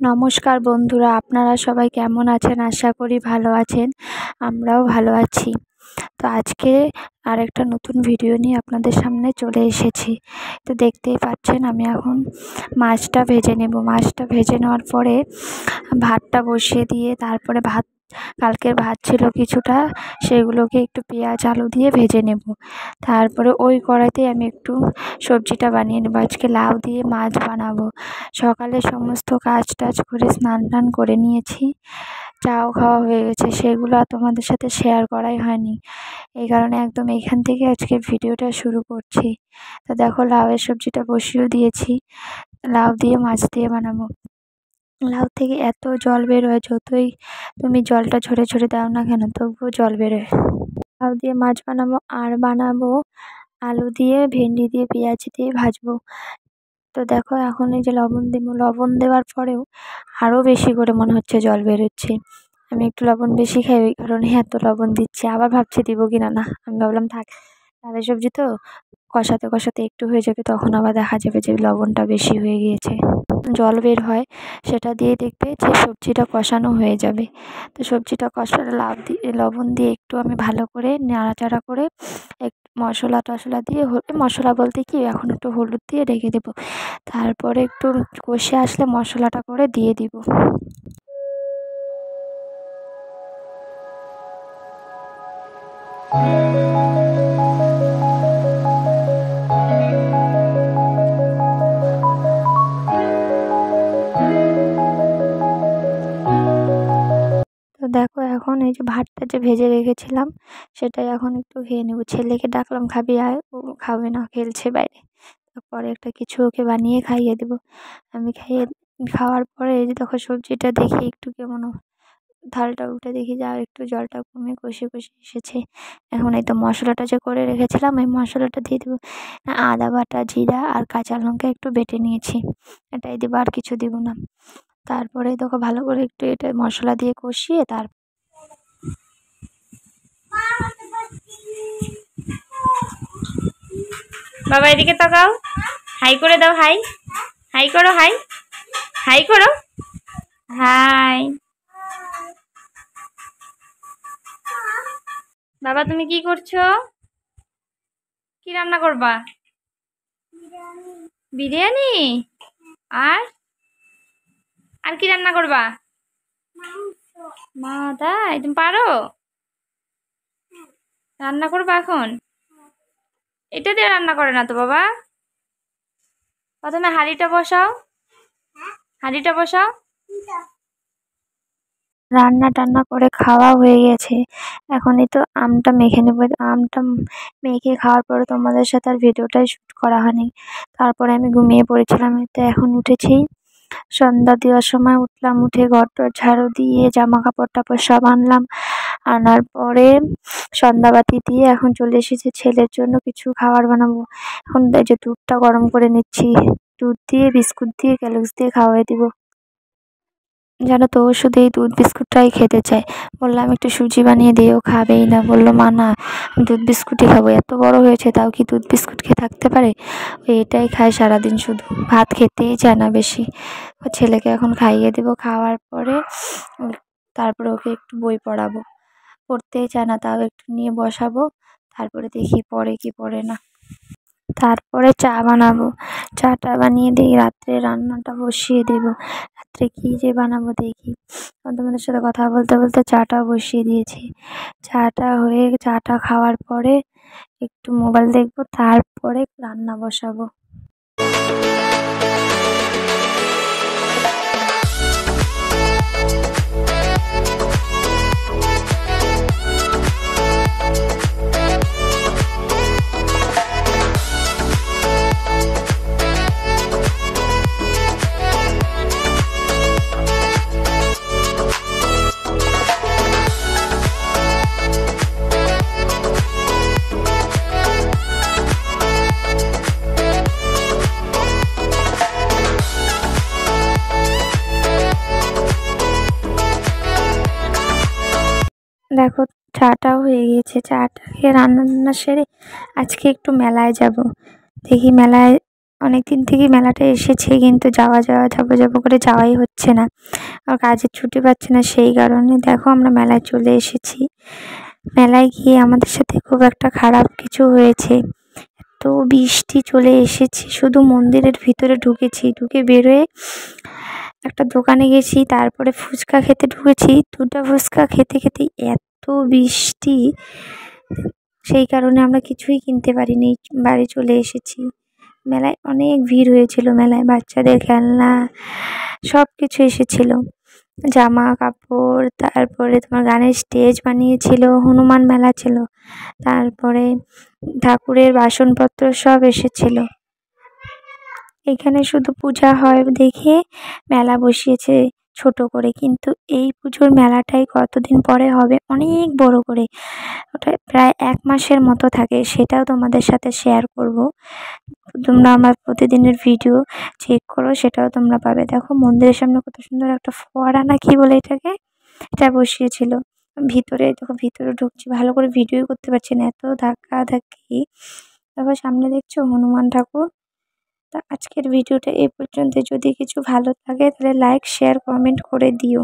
নমস্কার বন্ধুরা, আপনারা সবাই কেমন আছেন? আশা করি ভালো আছেন। আমরাও ভালো আছি। তো আজকে আরেকটা নতুন ভিডিও নিয়ে আপনাদের সামনে চলে এসেছি। তো দেখতেই পাচ্ছেন আমি এখন মাছটা ভেজে নেব। মাছটা ভেজে নেওয়ার পরে ভাতটা বসিয়ে দিয়ে তারপরে কালকের ভাত ছিল কিছুটা, সেগুলোকে একটু পেঁয়াজ আলু দিয়ে ভেজে নেব। তারপরে ওই কড়াইতে আমি একটু সবজিটা বানিয়ে নেব। আজকে লাউ দিয়ে মাছ বানাবো। সকালে সমস্ত কাজ টাজ করে স্নান টান করে নিয়েছি, চাও খাওয়া হয়ে গেছে, সেগুলো আর তোমাদের সাথে শেয়ার করাই হয়নি। এই কারণে একদম এখান থেকে আজকে ভিডিওটা শুরু করছি। তো দেখো, লাউয়ের সবজিটা বসিয়েও দিয়েছি। লাউ দিয়ে মাছ দিয়ে বানাবো। লাউ থেকে এত জল বেরোয়, যতই তুমি জলটা ঝরে ঝরে দাও না কেন তবুও জল বেরোয়। লাউ দিয়ে মাছ বানাবো, আর বানাবো আলু দিয়ে, ভেন্ডি দিয়ে, পেঁয়াজ দিয়ে ভাজবো। তো দেখো, এখন এই যে লবণ দেব, লবণ দেওয়ার পরেও আরও বেশি করে মনে হচ্ছে জল বেরোচ্ছে। আমি একটু লবণ বেশি খাই, ওই কারণে এত লবণ দিচ্ছি। আবার ভাবছি দিব কিনা, না আমি ভাবলাম থাক, লাউয়ের সবজি তো কষাতে কষাতে একটু হয়ে যাবে, তখন আবার দেখা যাবে যে লবণটা বেশি হয়ে গিয়েছে। জল বের হয়, সেটা দিয়ে দেখবে যে সবজিটা কষানো হয়ে যাবে। তো সবজিটা কষানো লবণ দিয়ে একটু আমি ভালো করে নাড়াচাড়া করে একটু মশলা টশলা দিয়ে, মশলা বলতে কি, এখন একটু হলুদ দিয়ে রেখে দেবো। তারপরে একটু কষে আসলে মশলাটা করে দিয়ে দিব। তো দেখো, এখন এই যে ভাতটা যে ভেজে রেখেছিলাম, সেটাই এখন একটু খেয়ে নেবো। ছেলেকে ডাকলাম, খাবি আয়, ও খাবে না, খেলছে বাইরে। তারপরে একটা কিছু ওকে বানিয়ে খাইয়ে দেবো। আমি খাওয়ার পরে এই যে দেখো, সবজিটা দেখি একটু কেমন, থালটা উল্টে দেখি যা একটু জলটা কমে কষে কষে এসেছে। এখন এই তো মশলাটা যে করে রেখেছিলাম, এই মশলাটা দিয়ে দেবো। আদা বাটা, জিরা আর কাঁচা লঙ্কা একটু বেটে নিয়েছি, এটাই দেবো, আর কিছু দেবো না। তারপরে দেখো, ভালো করে একটু এটা মশলা দিয়ে কষিয়ে বাবা এদিকে তাকাও, হাই করে দাও, হাই হাই করো, হাই হাই করো, হাই। বাবা তুমি কি করছো? কি রান্না করবা? বিরিয়ানি? আর আর কি রান্না করবা? মা, তাই? তুমি পারো রান্না করবা এখন? এটা দিয়ে রান্না করে না তো বাবা। প্রথমে হাঁড়িটা বসাও, হাঁড়িটা বসাও। রান্না টান্না করে খাওয়া হয়ে গেছে। এখন এই তো আমটা মেখে নেবো। আমটা মেখে খাওয়ার পরে তোমাদের সাথে আর ভিডিওটাই শ্যুট করা হয়নি। তারপরে আমি ঘুমিয়ে পড়েছিলাম। তো এখন উঠেছি, সন্ধ্যা দেওয়ার সময় উঠলাম, উঠে ঘর টর ঝাড়ু দিয়ে জামা কাপড় টাপড় সব আনলাম। আনার পরে সন্ধ্যাবাতি দিয়ে এখন চলে এসেছি ছেলের জন্য কিছু খাবার বানাবো। এখন এই যে দুধটা গরম করে নিচ্ছি, দুধ দিয়ে বিস্কুট দিয়ে ক্যালক্স দিয়ে খাওয়াই দিব। জানো তো, ও শুধু এই দুধ বিস্কুটটাই খেতে চায়। বললাম একটু সুজি বানিয়ে দিও, খাবেই না। বললো মা না, আমি দুধ বিস্কুটই খাবো। এত বড় হয়েছে তাও কি দুধ বিস্কুট খেয়ে থাকতে পারে? ওই এটাই খায় সারাদিন, শুধু ভাত খেতেই চায় না বেশি। ও ছেলেকে এখন খাইয়ে দেবো। খাওয়ার পরে তারপরে ওকে একটু বই পড়াবো। পড়তেই চায় না, তাও একটু নিয়ে বসাবো। তারপরে দেখি পড়ে কি পড়ে না। তারপরে চা বানাবো। চাটা বানিয়ে দিয়ে রাত্রে রান্নাটা বসিয়ে দেবো। রাত্রে কি যে বানাবো দেখি। তোমাদের সাথে কথা বলতে বলতে চাটা বসিয়ে দিয়েছি। চাটা খাওয়ার পরে একটু মোবাইল দেখবো, তারপরে রান্না বসাবো। দেখো, চাটাও হয়ে গিয়েছে। চাটা খেয়ে রান্না টান্না সেরে আজকে একটু মেলায় যাব। দেখি মেলায় অনেকদিন থেকেই মেলাটা এসেছে, কিন্তু যাবো করে যাওয়াই হচ্ছে না। আর কাজের ছুটি পাচ্ছে না, সেই কারণে দেখো আমরা মেলায় চলে এসেছি। মেলায় গিয়ে আমাদের সাথে খুব একটা খারাপ কিছু হয়েছে। তো বৃষ্টি চলে এসেছি, শুধু মন্দিরের ভিতরে ঢুকেছি, ঢুকে বেরোয় একটা দোকানে গেছি, তারপরে ফুচকা খেতে ঢুকেছি। 2টা ফুচকা খেতে খেতে এত বৃষ্টি, সেই কারণে আমরা কিছুই কিনতে পারিনি, বাড়ি চলে এসেছি। মেলায় অনেক ভিড় হয়েছিল, মেলায় বাচ্চাদের খেলনা সব কিছু এসেছিল, জামা কাপড়, তারপরে তোমার গানের স্টেজ বানিয়েছিল, হনুমান মেলা ছিল, তারপরে ঠাকুরের বাসনপত্র সব এসেছিল। এখানে শুধু পূজা হয় দেখে মেলা বসিয়েছে ছোট করে, কিন্তু এই পুজোর মেলাটাই কতদিন পরে হবে অনেক বড় করে। ওটা প্রায় 1 মাসের মতো থাকে, সেটাও তোমাদের সাথে শেয়ার করব। তোমরা আমার প্রতিদিনের ভিডিও চেক করো, সেটাও তোমরা পাবে। দেখো মন্দিরের সামনে কত সুন্দর একটা ফোয়ারা না কি বলে এটাকে, এটা বসিয়েছিল। ভিতরে দেখো, ভিতরে ঢুকছি, ভালো করে ভিডিও করতে পারছি না, এত ধাক্কা ধাক্কি। দেখো সামনে দেখছো হনুমান ঠাকুর। তা আজকের ভিডিওটা এই পর্যন্ত। যদি কিছু ভালো লাগে তাহলে লাইক শেয়ার কমেন্ট করে দিও।